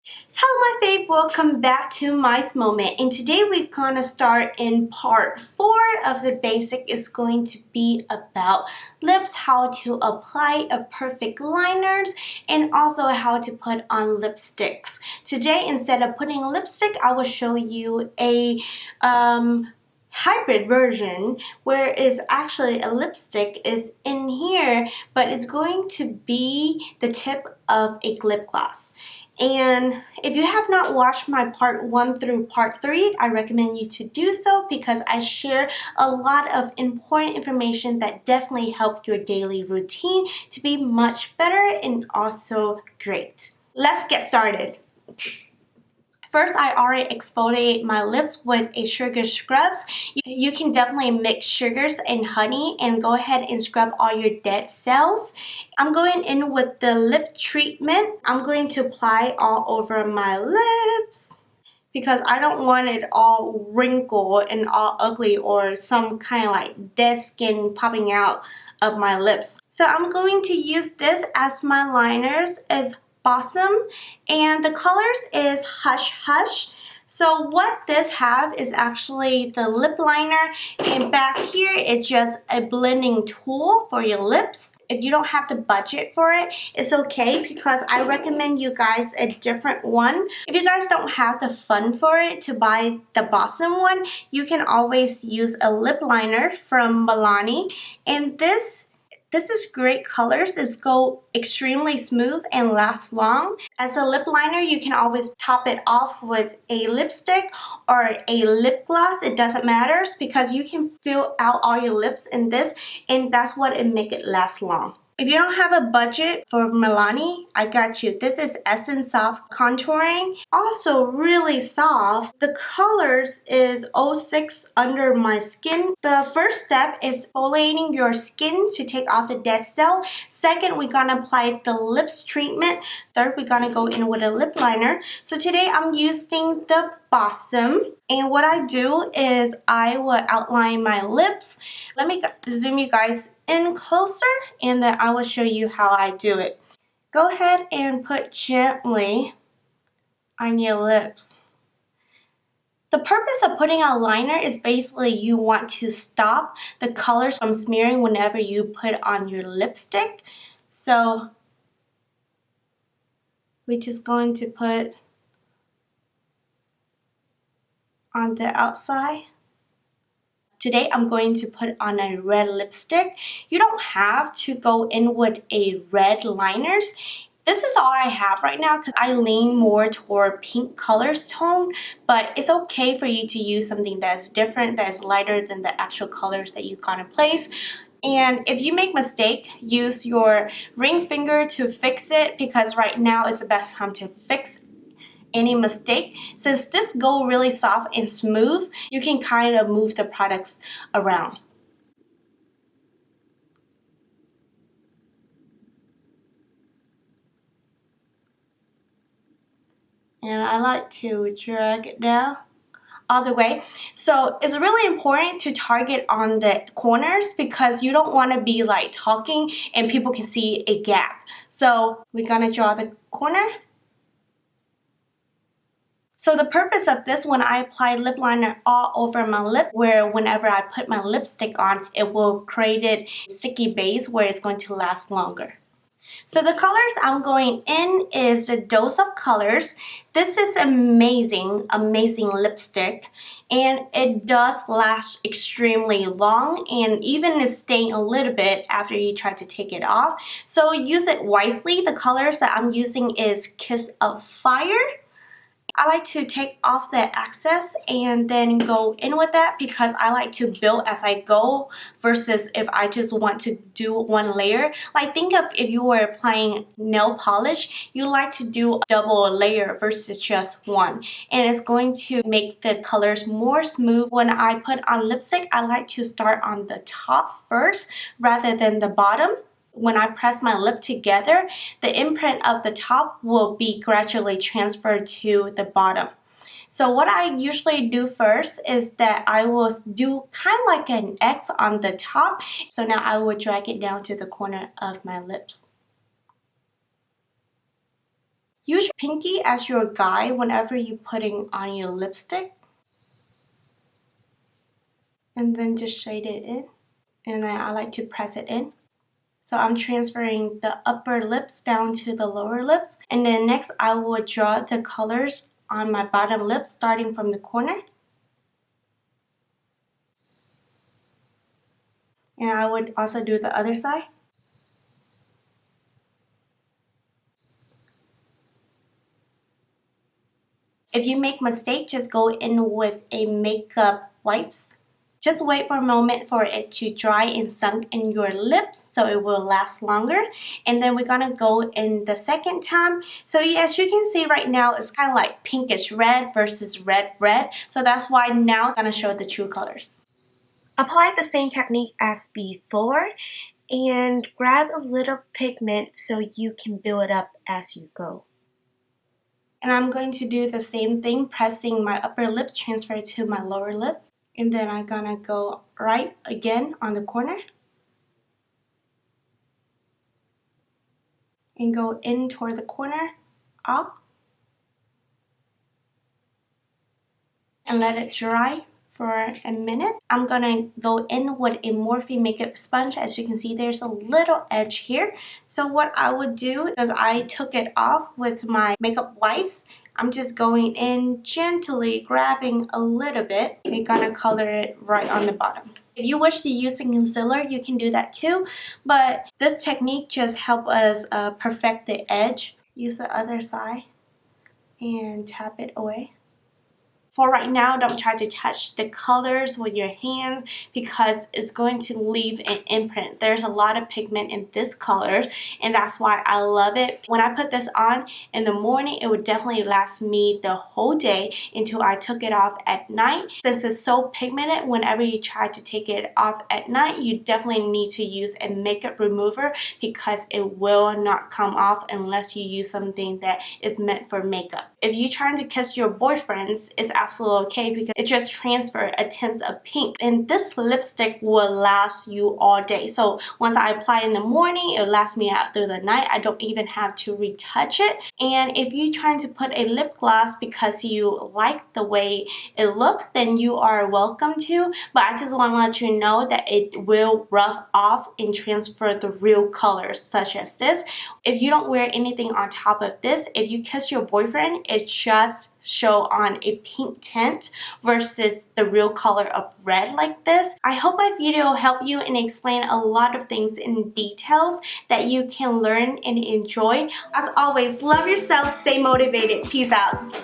Hello my fave, welcome back to Mice Moment, and today we're gonna start in part 4 of the basic. It's going to be about lips, how to apply a perfect liners, and also how to put on lipsticks. Today, instead of putting lipstick, I will show you a hybrid version where it's actually a lipstick is in here, but it's going to be the tip of a lip gloss. And if you have not watched my part 1 through part 3, I recommend you to do so because I share a lot of important information that definitely help your daily routine to be much better and also great. Let's get started. First, I already exfoliate my lips with a sugar scrubs. You can definitely mix sugars and honey and go ahead and scrub all your dead cells. I'm going in with the lip treatment. I'm going to apply all over my lips because I don't want it all wrinkled and all ugly or some kind of like dead skin popping out of my lips. So I'm going to use this as my liners as Blossom, and the colors is Hush Hush. So what this have is actually the lip liner, and back here it's just a blending tool for your lips. If you don't have the budget for it, it's okay because I recommend you guys a different one. If you guys don't have the fund for it to buy the Blossom one, you can always use a lip liner from Milani, and this is great colors. This go extremely smooth and lasts long. As a lip liner, you can always top it off with a lipstick or a lip gloss. It doesn't matter because you can fill out all your lips in this, and that's what it make it last long. If you don't have a budget for Milani, I got you. This is Essence Soft Contouring. Also really soft. The colors is 06 Under My Skin. The first step is exfoliating your skin to take off the dead cell. Second, we're gonna apply the lips treatment. Third, we're gonna go in with a lip liner. So today I'm using the Blossom, and what I do is I will outline my lips. Let me zoom you guys in closer, and then I will show you how I do it. Go ahead and put gently on your lips. The purpose of putting a liner is basically you want to stop the colors from smearing whenever you put on your lipstick. So we're just going to put on the outside. Today I'm going to put on a red lipstick. You don't have to go in with a red liners. This is all I have right now because I lean more toward pink colors tone, but it's okay for you to use something that's different, that's lighter than the actual colors that you're gonna place. And if you make mistake, use your ring finger to fix it because right now is the best time to fix any mistake. Since this go really soft and smooth, you can kind of move the products around. And I like to drag it down all the way. So it's really important to target on the corners because you don't want to be like talking and people can see a gap. So we're gonna draw the corner. So the purpose of this, when I apply lip liner all over my lip, where whenever I put my lipstick on, it will create a sticky base where it's going to last longer. So the colors I'm going in is a Dose of Colors. This is amazing, amazing lipstick, and it does last extremely long and even is staying a little bit after you try to take it off. So use it wisely. The colors that I'm using is Kiss of Fire. I like to take off the excess and then go in with that because I like to build as I go versus if I just want to do one layer. Like think of if you were applying nail polish, you like to do a double layer versus just one. And it's going to make the colors more smooth. When I put on lipstick, I like to start on the top first rather than the bottom. When I press my lip together, the imprint of the top will be gradually transferred to the bottom. So what I usually do first is that I will do kind of like an X on the top. So now I will drag it down to the corner of my lips. Use your pinky as your guide whenever you're putting on your lipstick. And then just shade it in. And then I like to press it in. So I'm transferring the upper lips down to the lower lips. And then next I will draw the colors on my bottom lip starting from the corner. And I would also do the other side. If you make mistake, just go in with a makeup wipes. Just wait for a moment for it to dry and sunk in your lips so it will last longer. And then we're gonna go in the second time. So as you can see right now, it's kind of like pinkish red versus red red. So that's why now I'm gonna show the true colors. Apply the same technique as before and grab a little pigment so you can build it up as you go. And I'm going to do the same thing, pressing my upper lips, transfer to my lower lips. And then I'm gonna go right again on the corner. And go in toward the corner, up. And let it dry for a minute. I'm gonna go in with a Morphe makeup sponge. As you can see, there's a little edge here. So what I would do is I took it off with my makeup wipes. I'm just going in gently, grabbing a little bit and gonna color it right on the bottom. If you wish to use a concealer, you can do that too. But this technique just helps us perfect the edge. Use the other side and tap it away. For right now, don't try to touch the colors with your hands because it's going to leave an imprint. There's a lot of pigment in this color and that's why I love it. When I put this on in the morning, it would definitely last me the whole day until I took it off at night. Since it's so pigmented, whenever you try to take it off at night, you definitely need to use a makeup remover because it will not come off unless you use something that is meant for makeup. If you're trying to kiss your boyfriends, it's absolutely okay because it just transfers a tint of pink. And this lipstick will last you all day. So once I apply in the morning, it will last me out through the night. I don't even have to retouch it. And if you're trying to put a lip gloss because you like the way it looks, then you are welcome to. But I just want to let you know that it will rough off and transfer the real colors such as this. If you don't wear anything on top of this, if you kiss your boyfriend, it just show on a pink tint versus the real color of red like this. I hope my video helped you and explain a lot of things in details that you can learn and enjoy. As always, love yourself, stay motivated. Peace out.